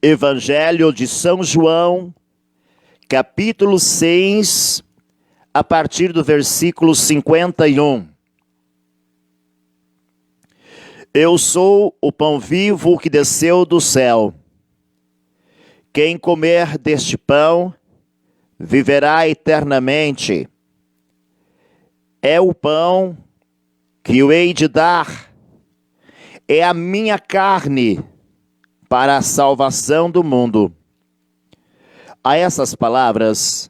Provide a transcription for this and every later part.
Evangelho de São João, capítulo 6, a partir do versículo 51. Eu sou o pão vivo que desceu do céu. Quem comer deste pão viverá eternamente. É o pão que eu hei de dar. É a minha carne para a salvação do mundo. A essas palavras,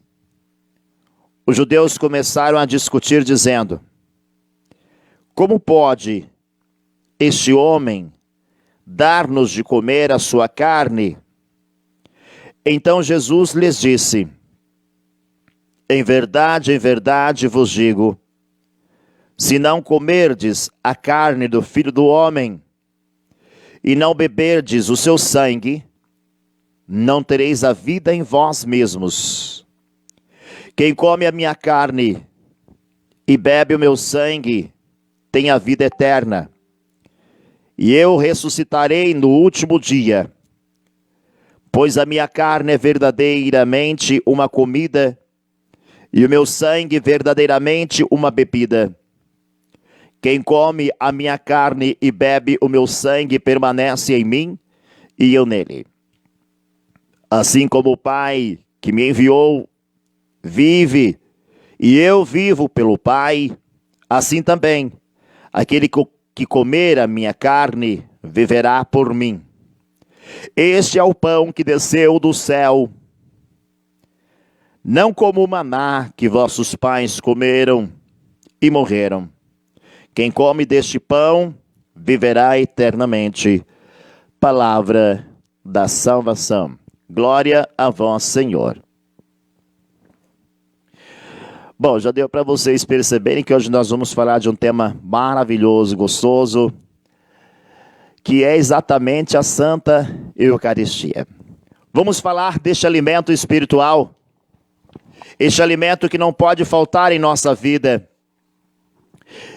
os judeus começaram a discutir dizendo: como pode este homem dar-nos de comer a sua carne? Então Jesus lhes disse: em verdade vos digo, se não comerdes a carne do Filho do Homem e não beberdes o seu sangue, não tereis a vida em vós mesmos. Quem come a minha carne e bebe o meu sangue tem a vida eterna, e eu ressuscitarei no último dia. Pois a minha carne é verdadeiramente uma comida, e o meu sangue verdadeiramente uma bebida. Quem come a minha carne e bebe o meu sangue permanece em mim, e eu nele. Assim como o Pai que me enviou vive, e eu vivo pelo Pai, assim também aquele que comer a minha carne viverá por mim. Este é o pão que desceu do céu, não como o maná que vossos pais comeram e morreram. Quem come deste pão viverá eternamente. Palavra da salvação. Glória a vós, Senhor. Bom, já deu para vocês perceberem que hoje nós vamos falar de um tema maravilhoso, gostoso, que é exatamente a Santa Eucaristia. Vamos falar deste alimento espiritual, este alimento que não pode faltar em nossa vida,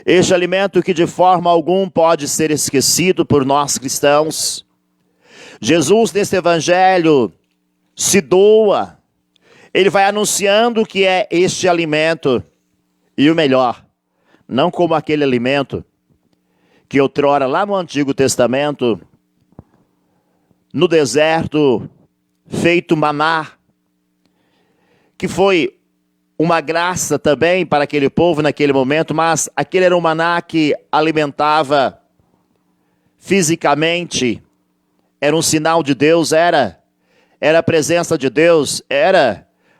este alimento que de forma alguma pode ser esquecido por nós cristãos. Jesus, nesse evangelho, se doa. Ele vai anunciando que é este alimento. E o melhor, não como aquele alimento que outrora lá no Antigo Testamento, no deserto, feito maná, que foi uma graça também para aquele povo naquele momento, mas aquele era um maná que alimentava fisicamente, era um sinal de Deus, era a presença de Deus,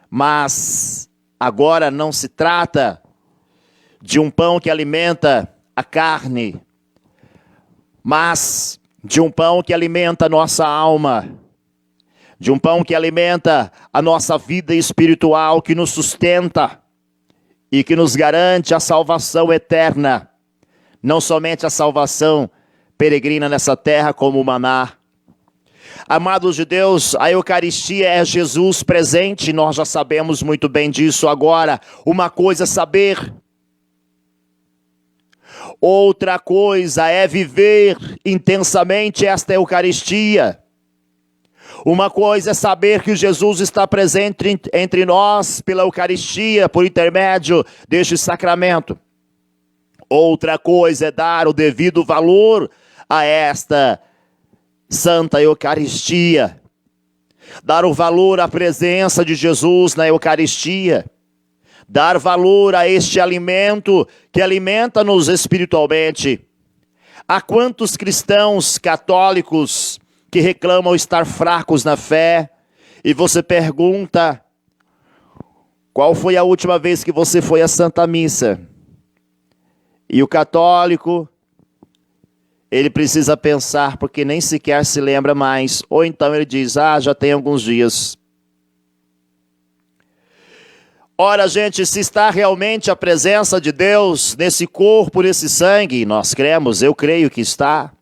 mas agora não se trata de um pão que alimenta a carne, mas de um pão que alimenta a nossa alma, de um pão que alimenta a nossa vida espiritual, que nos sustenta e que nos garante a salvação eterna, não somente a salvação peregrina nessa terra como o maná. Amados de Deus, a Eucaristia é Jesus presente, nós já sabemos muito bem disso. Agora, uma coisa é saber, outra coisa é viver intensamente esta Eucaristia. Uma coisa é saber que Jesus está presente entre nós pela Eucaristia, por intermédio deste sacramento. Outra coisa é dar o devido valor a esta Santa Eucaristia. Dar o valor à presença de Jesus na Eucaristia. Dar valor a este alimento que alimenta-nos espiritualmente. Há quantos cristãos católicos que reclamam estar fracos na fé, e você pergunta: qual foi a última vez que você foi à Santa Missa? E o católico, ele precisa pensar, porque nem sequer se lembra mais, ou então ele diz: já tem alguns dias. Ora, gente, se está realmente a presença de Deus nesse corpo, nesse sangue, nós cremos, eu creio que está.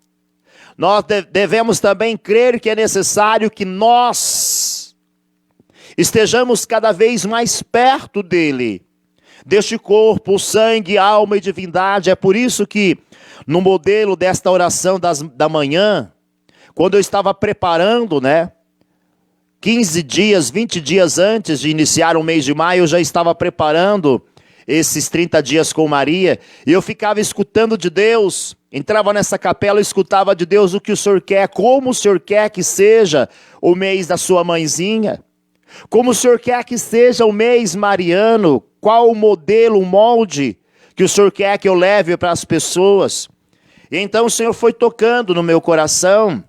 Nós devemos também crer que é necessário que nós estejamos cada vez mais perto dele, deste corpo, sangue, alma e divindade. É por isso que no modelo desta oração da manhã, quando eu estava preparando, 15 dias, 20 dias antes de iniciar o mês de maio, eu já estava preparando esses 30 dias com Maria, e eu ficava escutando de Deus, entrava nessa capela e escutava de Deus o que o Senhor quer, como o Senhor quer que seja o mês da sua mãezinha, como o Senhor quer que seja o mês mariano, qual o modelo, o molde que o Senhor quer que eu leve para as pessoas. E então o Senhor foi tocando no meu coração,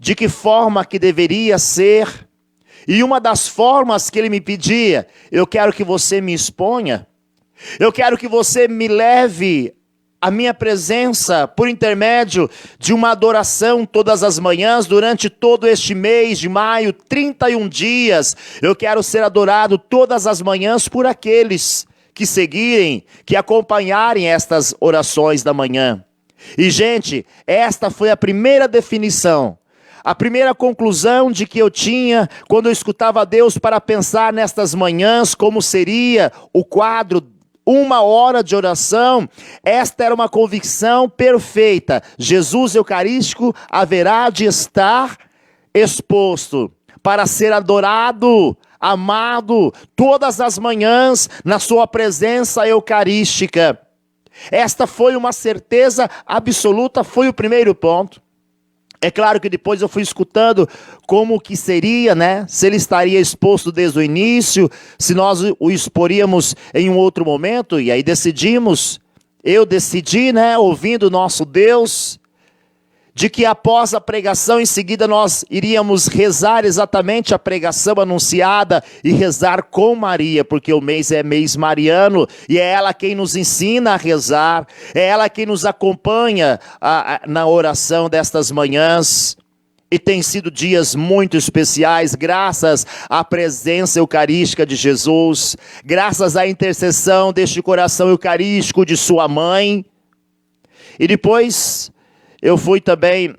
de que forma que deveria ser. E uma das formas que Ele me pedia, eu quero que você me exponha, eu quero que você me leve a minha presença por intermédio de uma adoração todas as manhãs, durante todo este mês de maio, 31 dias, eu quero ser adorado todas as manhãs por aqueles que seguirem, que acompanharem estas orações da manhã. E gente, esta foi a primeira definição, a primeira conclusão de que eu tinha quando eu escutava Deus para pensar nestas manhãs, como seria o quadro, 1 hora de oração. Esta era uma convicção perfeita: Jesus Eucarístico haverá de estar exposto para ser adorado, amado, todas as manhãs na sua presença eucarística. Esta foi uma certeza absoluta, foi o primeiro ponto. É claro que depois eu fui escutando como que seria, né? Se ele estaria exposto desde o início, se nós o exporíamos em um outro momento. E aí eu decidi, né, ouvindo o nosso Deus, de que após a pregação, em seguida nós iríamos rezar exatamente a pregação anunciada e rezar com Maria, porque o mês é mês mariano, e é ela quem nos ensina a rezar, é ela quem nos acompanha na oração destas manhãs. E tem sido dias muito especiais, graças à presença eucarística de Jesus, graças à intercessão deste coração eucarístico de sua mãe. E depois eu fui também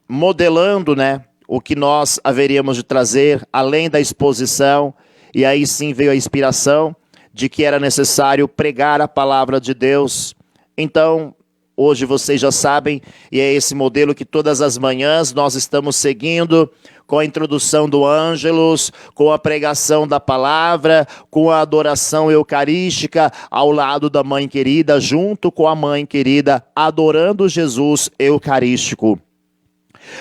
modelando, né, o que nós haveríamos de trazer, além da exposição, e aí sim veio a inspiração de que era necessário pregar a palavra de Deus. Então, hoje vocês já sabem, e é esse modelo que todas as manhãs nós estamos seguindo, com a introdução do Ângelus, com a pregação da palavra, com a adoração eucarística, ao lado da mãe querida, junto com a mãe querida, adorando Jesus eucarístico.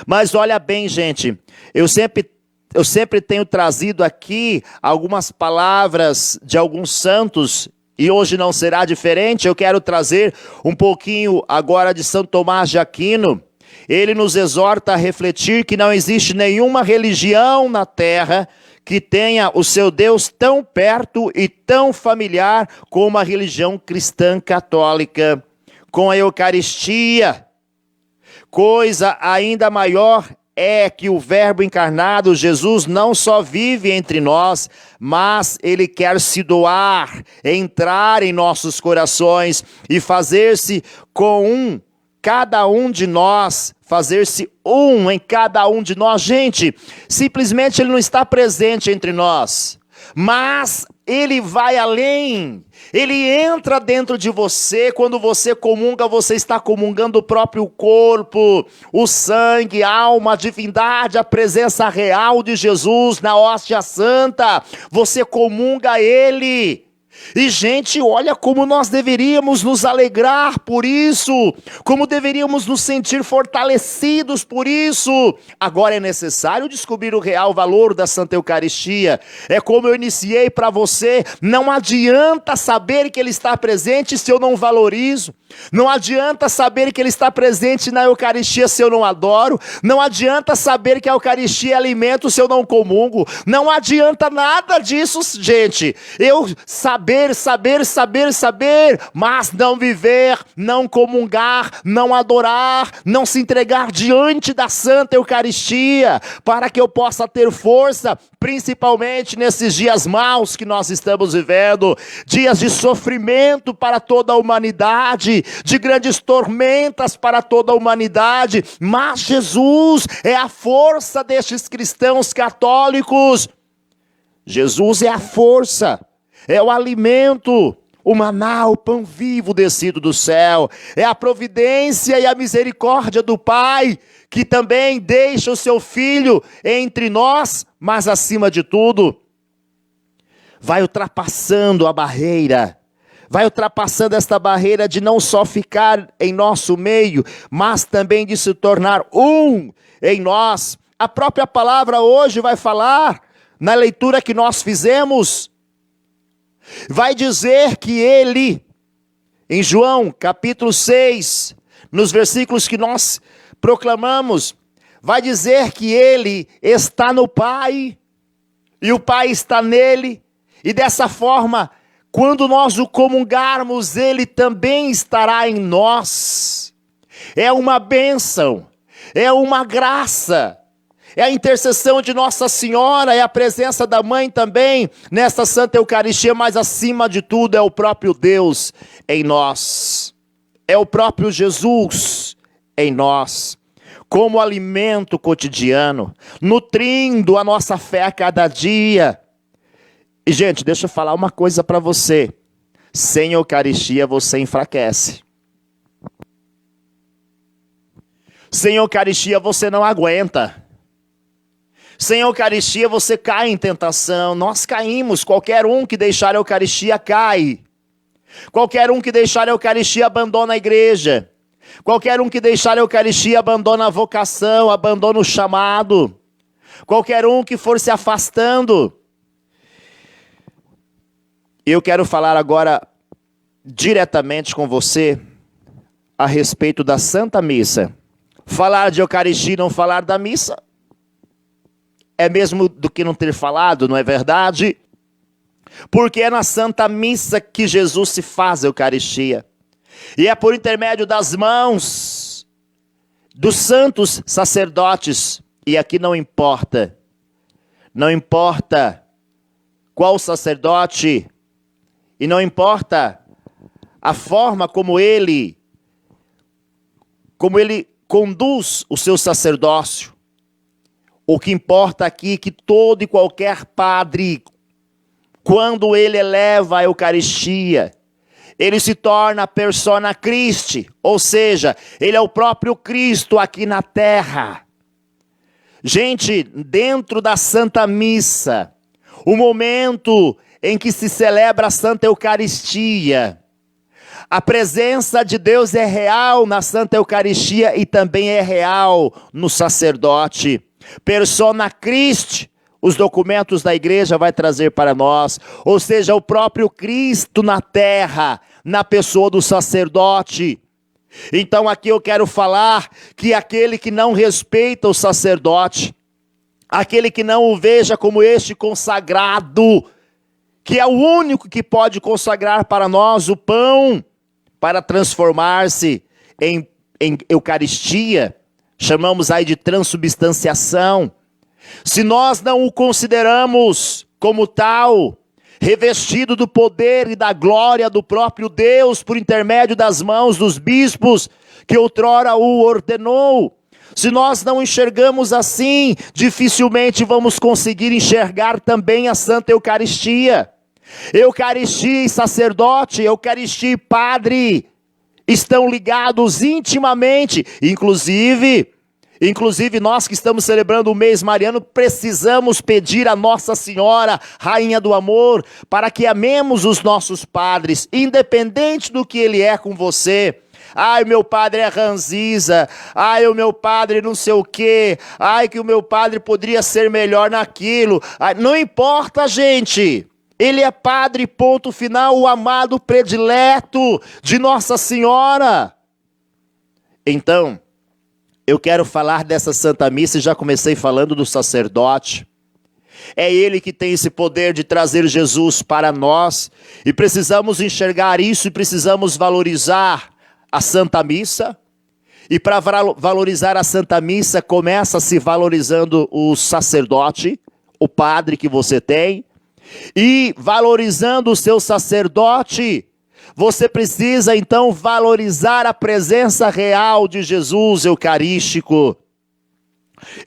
Mas olha bem, gente, eu sempre tenho trazido aqui algumas palavras de alguns santos, e hoje não será diferente. Eu quero trazer um pouquinho agora de São Tomás de Aquino. Ele nos exorta a refletir que não existe nenhuma religião na terra que tenha o seu Deus tão perto e tão familiar como a religião cristã católica, com a Eucaristia. Coisa ainda maior é que o Verbo encarnado, Jesus, não só vive entre nós, mas Ele quer se doar, entrar em nossos corações e fazer-se com cada um de nós, fazer-se um em cada um de nós. Gente, simplesmente Ele não está presente entre nós, mas Ele vai além. Ele entra dentro de você. Quando você comunga, você está comungando o próprio corpo, o sangue, a alma, a divindade, a presença real de Jesus na hóstia santa. Você comunga Ele. E gente, olha como nós deveríamos nos alegrar por isso, como deveríamos nos sentir fortalecidos por isso. Agora é necessário descobrir o real valor da Santa Eucaristia. É como eu iniciei para você, não adianta saber que Ele está presente se eu não valorizo. Não adianta saber que Ele está presente na Eucaristia se eu não adoro. Não adianta saber que a Eucaristia é alimento se eu não comungo. Não adianta nada disso, gente. Eu saber, mas não viver, não comungar, não adorar, não se entregar diante da Santa Eucaristia, para que eu possa ter força, principalmente nesses dias maus que nós estamos vivendo, dias de sofrimento para toda a humanidade, de grandes tormentas para toda a humanidade, mas Jesus é a força destes cristãos católicos. Jesus é a força, é o alimento, o maná, o pão vivo descido do céu. É a providência e a misericórdia do Pai, que também deixa o seu Filho entre nós, mas acima de tudo, vai ultrapassando a barreira, vai ultrapassando esta barreira de não só ficar em nosso meio, mas também de se tornar um em nós. A própria palavra hoje vai falar, na leitura que nós fizemos, vai dizer que ele, em João capítulo 6, nos versículos que nós proclamamos, vai dizer que ele está no Pai, e o Pai está nele, e dessa forma, quando nós o comungarmos, ele também estará em nós. É uma bênção, é uma graça, é a intercessão de Nossa Senhora, é a presença da Mãe também nesta Santa Eucaristia, mas acima de tudo é o próprio Deus em nós, é o próprio Jesus em nós, como alimento cotidiano, nutrindo a nossa fé a cada dia. E gente, deixa eu falar uma coisa para você, sem Eucaristia você enfraquece. Sem Eucaristia você não aguenta. Sem Eucaristia você cai em tentação. Nós caímos. Qualquer um que deixar a Eucaristia cai. Qualquer um que deixar a Eucaristia abandona a igreja. Qualquer um que deixar a Eucaristia abandona a vocação, abandona o chamado. Qualquer um que for se afastando. Eu quero falar agora diretamente com você a respeito da Santa Missa. Falar de Eucaristia e não falar da missa é mesmo do que não ter falado, não é verdade? Porque é na Santa Missa que Jesus se faz a Eucaristia. E é por intermédio das mãos dos santos sacerdotes. E aqui não importa qual sacerdote, e não importa a forma como ele conduz o seu sacerdócio. O que importa aqui é que todo e qualquer padre, quando ele eleva a Eucaristia, ele se torna persona Christi, ou seja, ele é o próprio Cristo aqui na terra. Gente, dentro da Santa Missa, o momento em que se celebra a Santa Eucaristia, a presença de Deus é real na Santa Eucaristia e também é real no sacerdote. Persona Christi, os documentos da igreja vai trazer para nós, ou seja, o próprio Cristo na terra, na pessoa do sacerdote. Então aqui eu quero falar que aquele que não respeita o sacerdote, aquele que não o veja como este consagrado, que é o único que pode consagrar para nós o pão, para transformar-se em Eucaristia, chamamos aí de transubstanciação. Se nós não o consideramos como tal, revestido do poder e da glória do próprio Deus, por intermédio das mãos dos bispos, que outrora o ordenou, se nós não enxergamos assim, dificilmente vamos conseguir enxergar também a Santa Eucaristia. Eucaristia e sacerdote, Eucaristia e padre, estão ligados intimamente, Inclusive nós que estamos celebrando o mês mariano, precisamos pedir a Nossa Senhora, Rainha do Amor, para que amemos os nossos padres, independente do que ele é com você. Ai, meu padre é ranziza, ai, o meu padre não sei o quê, ai, que o meu padre poderia ser melhor naquilo. Ai, não importa, gente. Ele é padre, ponto final, o amado predileto de Nossa Senhora. Então, eu quero falar dessa Santa Missa e já comecei falando do sacerdote. É ele que tem esse poder de trazer Jesus para nós. E precisamos enxergar isso e precisamos valorizar a Santa Missa. E para valorizar a Santa Missa, começa se valorizando o sacerdote, o padre que você tem. E valorizando o seu sacerdote, você precisa então valorizar a presença real de Jesus eucarístico.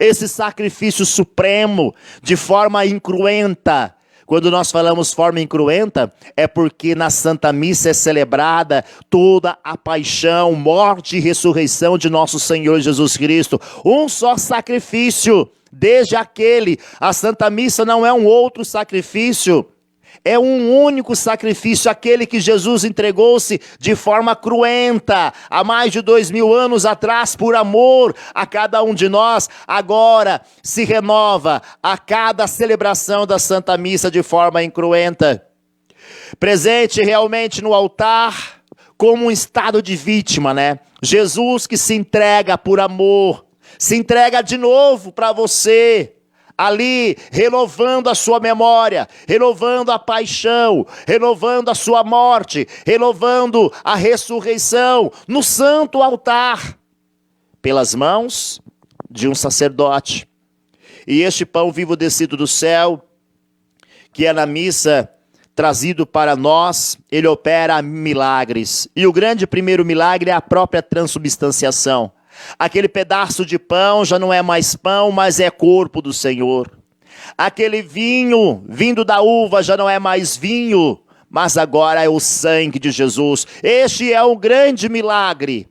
Esse sacrifício supremo, de forma incruenta, Quando nós falamos forma incruenta, é porque na Santa Missa é celebrada toda a paixão, morte e ressurreição de nosso Senhor Jesus Cristo. Um só sacrifício, desde aquele. A Santa Missa não é um outro sacrifício. É um único sacrifício, aquele que Jesus entregou-se de forma cruenta, há mais de 2000 anos atrás, por amor a cada um de nós. Agora se renova a cada celebração da Santa Missa de forma incruenta. Presente realmente no altar, como um estado de vítima, né? Jesus que se entrega por amor, se entrega de novo para você. Ali, renovando a sua memória, renovando a paixão, renovando a sua morte, renovando a ressurreição, no santo altar, pelas mãos de um sacerdote. E este pão vivo descido do céu, que é na missa trazido para nós, ele opera milagres. E o grande primeiro milagre é a própria transubstanciação. Aquele pedaço de pão já não é mais pão, mas é corpo do Senhor. Aquele vinho vindo da uva já não é mais vinho, mas agora é o sangue de Jesus. Este é o grande milagre.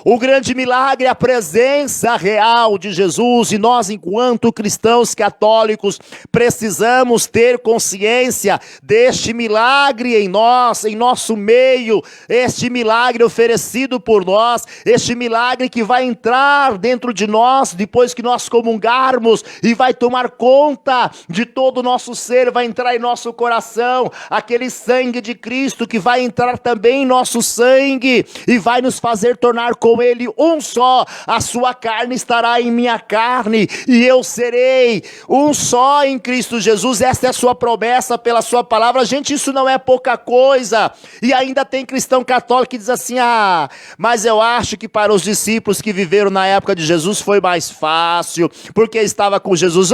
O grande milagre é a presença real de Jesus, e nós, enquanto cristãos católicos, precisamos ter consciência deste milagre em nós, em nosso meio, este milagre oferecido por nós, este milagre que vai entrar dentro de nós depois que nós comungarmos e vai tomar conta de todo o nosso ser, vai entrar em nosso coração, aquele sangue de Cristo que vai entrar também em nosso sangue e vai nos fazer tornar com ele um só. A sua carne estará em minha carne e eu serei um só em Cristo Jesus. Esta é a sua promessa pela sua palavra. Gente, isso não é pouca coisa. E ainda tem cristão católico que diz assim: mas eu acho que para os discípulos que viveram na época de Jesus foi mais fácil, porque estava com Jesus.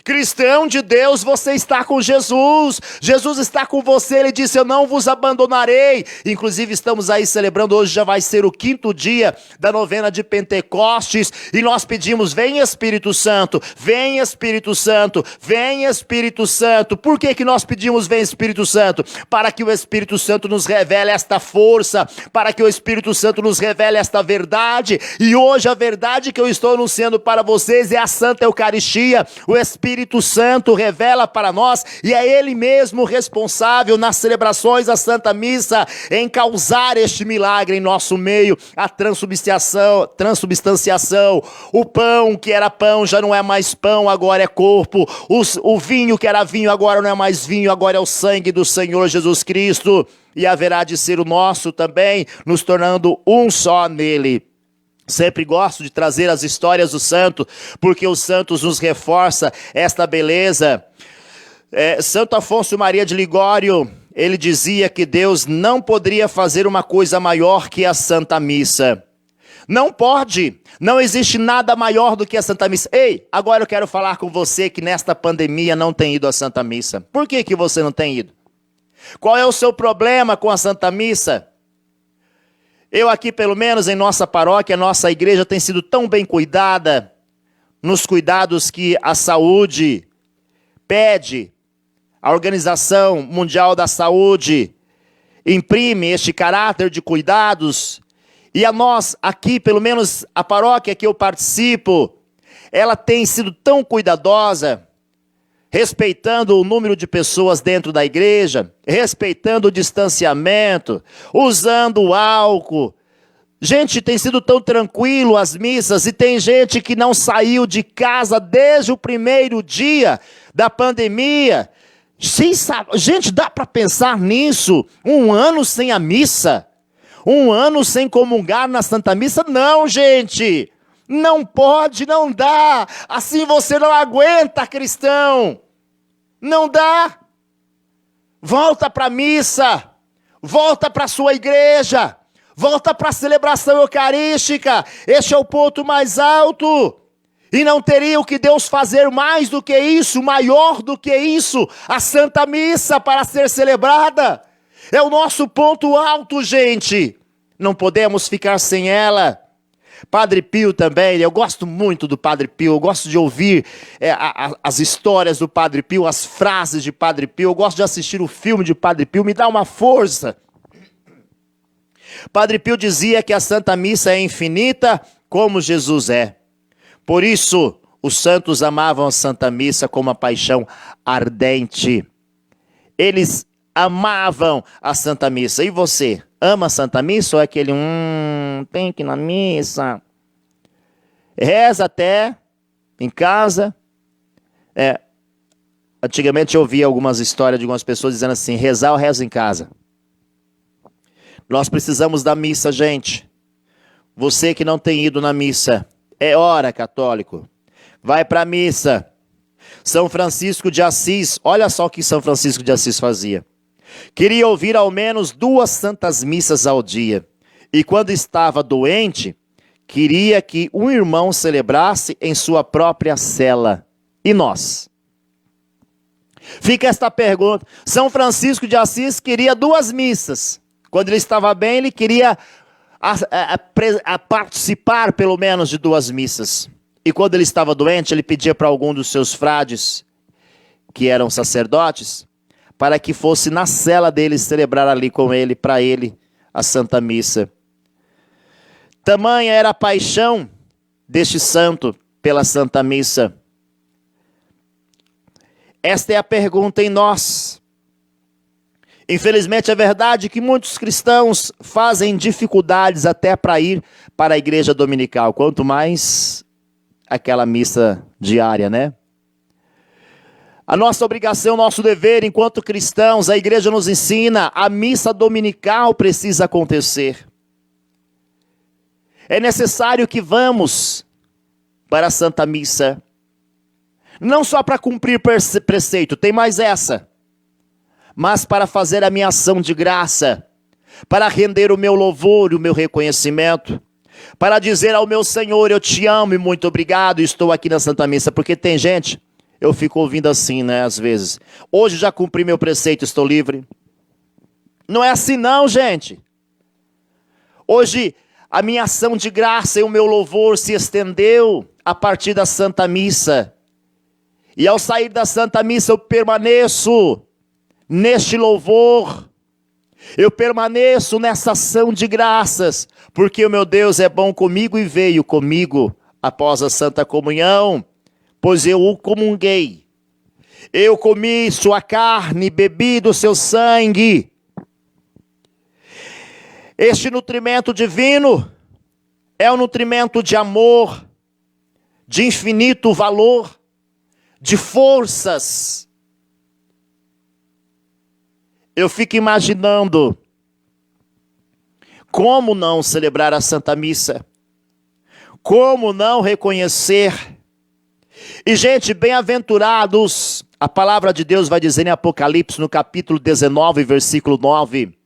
Cristão de Deus, você está com Jesus. Jesus está com você. Ele disse: eu não vos abandonarei. Inclusive estamos aí celebrando, hoje já vai ser o 5º dia da novena de Pentecostes, e nós pedimos: vem Espírito Santo, vem Espírito Santo, vem Espírito Santo. Por que nós pedimos vem Espírito Santo? Para que o Espírito Santo nos revele esta força, para que o Espírito Santo nos revele esta verdade. E hoje a verdade que eu estou anunciando para vocês é a Santa Eucaristia. O Espírito Santo revela para nós, e é Ele mesmo responsável nas celebrações da Santa Missa em causar este milagre em nosso meio, a transubstanciação. O pão que era pão já não é mais pão, agora é corpo. O vinho que era vinho agora não é mais vinho, agora é o sangue do Senhor Jesus Cristo, e haverá de ser o nosso também, nos tornando um só nele. Sempre gosto de trazer as histórias do santo, porque os santos nos reforçam esta beleza. Santo Afonso Maria de Ligório, ele dizia que Deus não poderia fazer uma coisa maior que a Santa Missa. Não pode, não existe nada maior do que a Santa Missa. Ei, agora eu quero falar com você que nesta pandemia não tem ido à Santa Missa. Por que você não tem ido? Qual é o seu problema com a Santa Missa? Eu aqui, pelo menos em nossa paróquia, nossa igreja tem sido tão bem cuidada, nos cuidados que a saúde pede. A Organização Mundial da Saúde imprime este caráter de cuidados, e a nós aqui, pelo menos a paróquia que eu participo, ela tem sido tão cuidadosa, respeitando o número de pessoas dentro da igreja, respeitando o distanciamento, usando o álcool. Gente, tem sido tão tranquilo as missas, e tem gente que não saiu de casa desde o primeiro dia da pandemia. Gente, dá para pensar nisso? 1 ano sem a missa? 1 ano sem comungar na Santa Missa? Não, gente! Não pode, não dá. Assim você não aguenta, cristão. Não dá. Volta para a missa. Volta para a sua igreja. Volta para a celebração eucarística. Este é o ponto mais alto. E não teria o que Deus fazer mais do que isso, maior do que isso, a Santa Missa para ser celebrada. É o nosso ponto alto, gente. Não podemos ficar sem ela. Padre Pio também, eu gosto muito do Padre Pio, eu gosto de ouvir as histórias do Padre Pio, as frases de Padre Pio, eu gosto de assistir o filme de Padre Pio, me dá uma força. Padre Pio dizia que a Santa Missa é infinita como Jesus é. Por isso, os santos amavam a Santa Missa com uma paixão ardente. Eles amavam a Santa Missa. E você, ama a Santa Missa ou é aquele, tem que ir na missa? Reza até em casa. Antigamente eu ouvia algumas histórias de algumas pessoas dizendo assim, rezar eu rezo em casa. Nós precisamos da missa, gente. Você que não tem ido na missa, é hora, católico. Vai para a missa. São Francisco de Assis, olha só o que São Francisco de Assis fazia. Queria ouvir ao menos 2 santas missas ao dia. E quando estava doente, queria que um irmão celebrasse em sua própria cela. E nós? Fica esta pergunta. São Francisco de Assis queria 2 missas. Quando ele estava bem, ele queria participar pelo menos de 2 missas. E quando ele estava doente, ele pedia para algum dos seus frades, que eram sacerdotes, para que fosse na cela dele celebrar ali com ele, para ele, a Santa Missa. Tamanha era a paixão deste santo pela Santa Missa. Esta é a pergunta em nós. Infelizmente é verdade que muitos cristãos fazem dificuldades até para ir para a igreja dominical, quanto mais aquela missa diária, né? A nossa obrigação, nosso dever enquanto cristãos, a igreja nos ensina, a missa dominical precisa acontecer. É necessário que vamos para a Santa Missa, não só para cumprir preceito, tem mais essa, mas para fazer a minha ação de graça, para render o meu louvor e o meu reconhecimento, para dizer ao meu Senhor, eu te amo e muito obrigado, estou aqui na Santa Missa, porque tem gente, eu fico ouvindo assim, né, às vezes, hoje já cumpri meu preceito, estou livre. Não é assim não, gente. Hoje a minha ação de graça e o meu louvor se estendeu a partir da Santa Missa, e ao sair da Santa Missa eu permaneço neste louvor, eu permaneço nessa ação de graças, porque o meu Deus é bom comigo e veio comigo após a Santa Comunhão, pois eu o comunguei, eu comi sua carne, bebi do seu sangue. Este nutrimento divino é um nutrimento de amor, de infinito valor, de forças. Eu fico imaginando como não celebrar a Santa Missa, como não reconhecer. E gente, bem-aventurados, a palavra de Deus vai dizer em Apocalipse, no capítulo 19, versículo 9,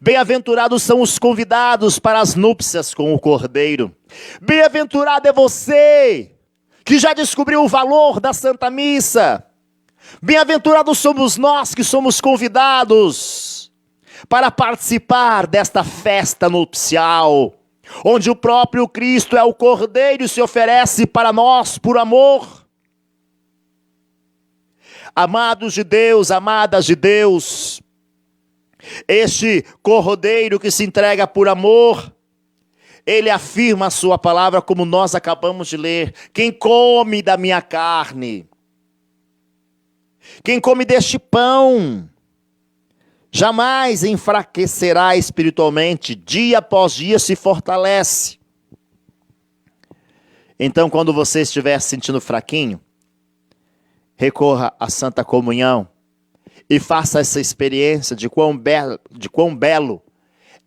bem-aventurados são os convidados para as núpcias com o Cordeiro. Bem-aventurado é você, que já descobriu o valor da Santa Missa. Bem-aventurados somos nós que somos convidados para participar desta festa nupcial, onde o próprio Cristo é o Cordeiro e se oferece para nós por amor. Amados de Deus, amadas de Deus, este Cordeiro que se entrega por amor, ele afirma a sua palavra como nós acabamos de ler: quem come da minha carne, quem come deste pão, jamais enfraquecerá espiritualmente, dia após dia se fortalece. Então, quando você estiver se sentindo fraquinho, recorra à Santa Comunhão e faça essa experiência de quão belo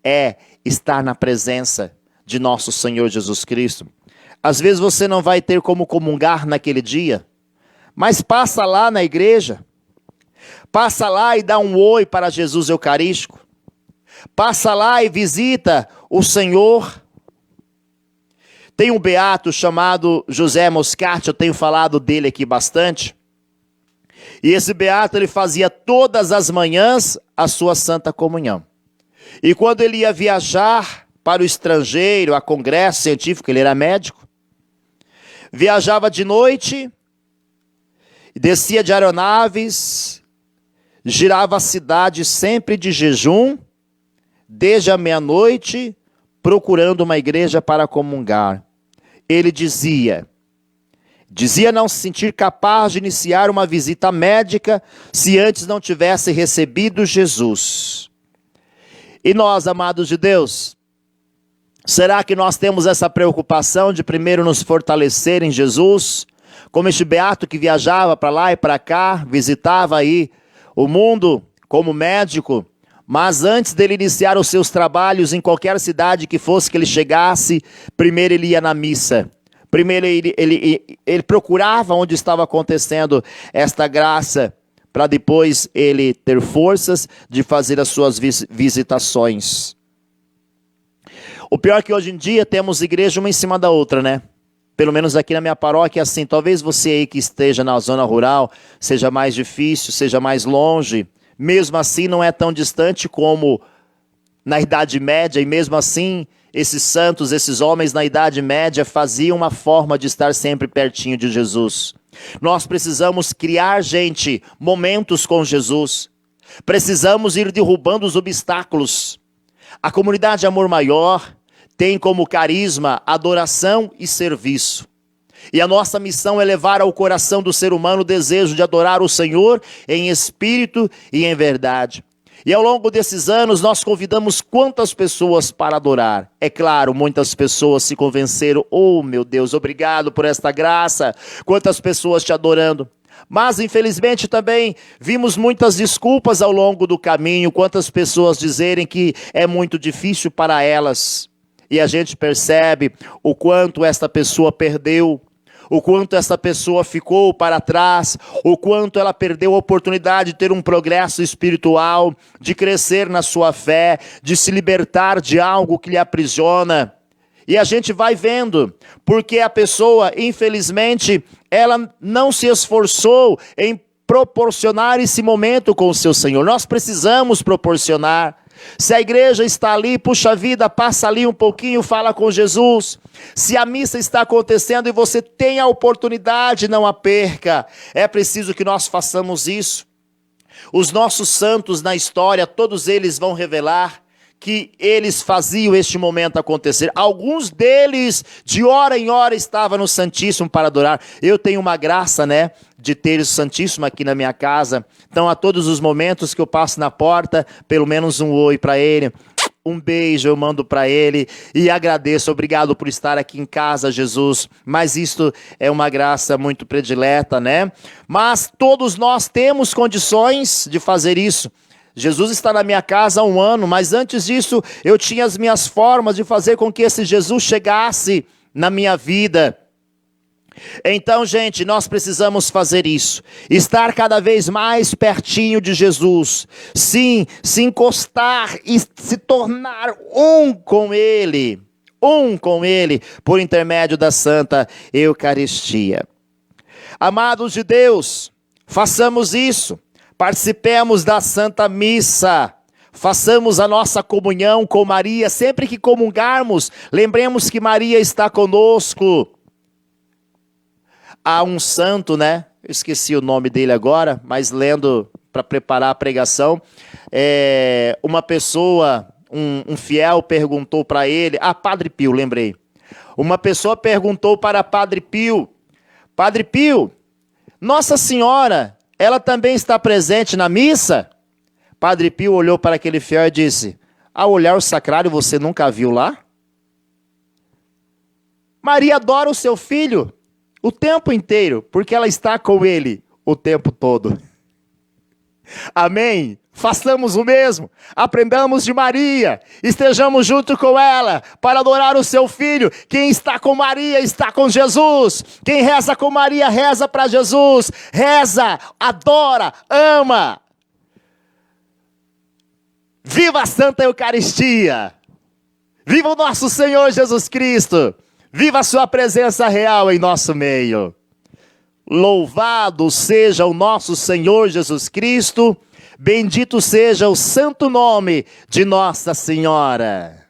é estar na presença de nosso Senhor Jesus Cristo. Às vezes você não vai ter como comungar naquele dia, mas passa lá na igreja, passa lá e dá um oi para Jesus Eucarístico, passa lá e visita o Senhor. Tem um beato chamado José Moscati, eu tenho falado dele aqui bastante, e esse beato ele fazia todas as manhãs a sua Santa Comunhão, e quando ele ia viajar para o estrangeiro, a congresso científico, ele era médico. Viajava de noite, descia de aeronaves, girava a cidade sempre de jejum, desde a meia-noite, procurando uma igreja para comungar. Ele dizia não se sentir capaz de iniciar uma visita médica se antes não tivesse recebido Jesus. E nós, amados de Deus, será que nós temos essa preocupação de primeiro nos fortalecer em Jesus? Como este beato que viajava para lá e para cá, visitava aí o mundo como médico, mas antes dele iniciar os seus trabalhos em qualquer cidade que fosse que ele chegasse, primeiro ele ia na missa. Primeiro ele procurava onde estava acontecendo esta graça, para depois ele ter forças de fazer as suas visitações. O pior é que hoje em dia temos igreja uma em cima da outra, né? Pelo menos aqui na minha paróquia é assim. Talvez você aí que esteja na zona rural, seja mais difícil, seja mais longe. Mesmo assim não é tão distante como na Idade Média, e mesmo assim esses santos, esses homens na Idade Média faziam uma forma de estar sempre pertinho de Jesus. Nós precisamos criar, gente, momentos com Jesus. Precisamos ir derrubando os obstáculos. A comunidade Amor Maior tem como carisma adoração e serviço. E a nossa missão é levar ao coração do ser humano o desejo de adorar o Senhor em espírito e em verdade. E ao longo desses anos nós convidamos quantas pessoas para adorar. É claro, muitas pessoas se convenceram. Oh meu Deus, obrigado por esta graça. Quantas pessoas te adorando. Mas infelizmente também vimos muitas desculpas ao longo do caminho. Quantas pessoas dizerem que é muito difícil para elas. E a gente percebe o quanto esta pessoa perdeu. O quanto essa pessoa ficou para trás, o quanto ela perdeu a oportunidade de ter um progresso espiritual, de crescer na sua fé, de se libertar de algo que lhe aprisiona. E a gente vai vendo, porque a pessoa, infelizmente, ela não se esforçou em proporcionar esse momento com o seu Senhor. Nós precisamos proporcionar. Se a igreja está ali, puxa vida, passa ali um pouquinho, fala com Jesus. Se a missa está acontecendo e você tem a oportunidade, não a perca. É preciso que nós façamos isso. Os nossos santos na história, todos eles vão revelar que eles faziam este momento acontecer. Alguns deles, de hora em hora, estavam no Santíssimo para adorar. Eu tenho uma graça, né, de ter o Santíssimo aqui na minha casa. Então, a todos os momentos que eu passo na porta, pelo menos um oi para ele, um beijo eu mando para ele e agradeço. Obrigado por estar aqui em casa, Jesus. Mas isto é uma graça muito predileta, né? Mas todos nós temos condições de fazer isso. Jesus está na minha casa há um ano, mas antes disso eu tinha as minhas formas de fazer com que esse Jesus chegasse na minha vida. Então, gente, nós precisamos fazer isso, estar cada vez mais pertinho de Jesus, sim, se encostar e se tornar um com Ele, por intermédio da Santa Eucaristia. Amados de Deus, façamos isso. Participemos da Santa Missa, façamos a nossa comunhão com Maria, sempre que comungarmos, lembremos que Maria está conosco. Há um santo, né? Eu esqueci o nome dele agora, mas lendo para preparar a pregação, uma pessoa, um fiel perguntou para ele, Padre Pio, lembrei. Uma pessoa perguntou para Padre Pio, Padre Pio, Nossa Senhora, ela também está presente na missa? Padre Pio olhou para aquele fiel e disse, ao olhar o sacrário, você nunca a viu lá? Maria adora o seu filho o tempo inteiro, porque ela está com ele o tempo todo. Amém? Façamos o mesmo, aprendamos de Maria, estejamos junto com ela para adorar o seu filho. Quem está com Maria está com Jesus, quem reza com Maria reza para Jesus, reza, adora, ama. Viva a Santa Eucaristia, viva o nosso Senhor Jesus Cristo, viva a sua presença real em nosso meio. Louvado seja o nosso Senhor Jesus Cristo, bendito seja o santo nome de Nossa Senhora.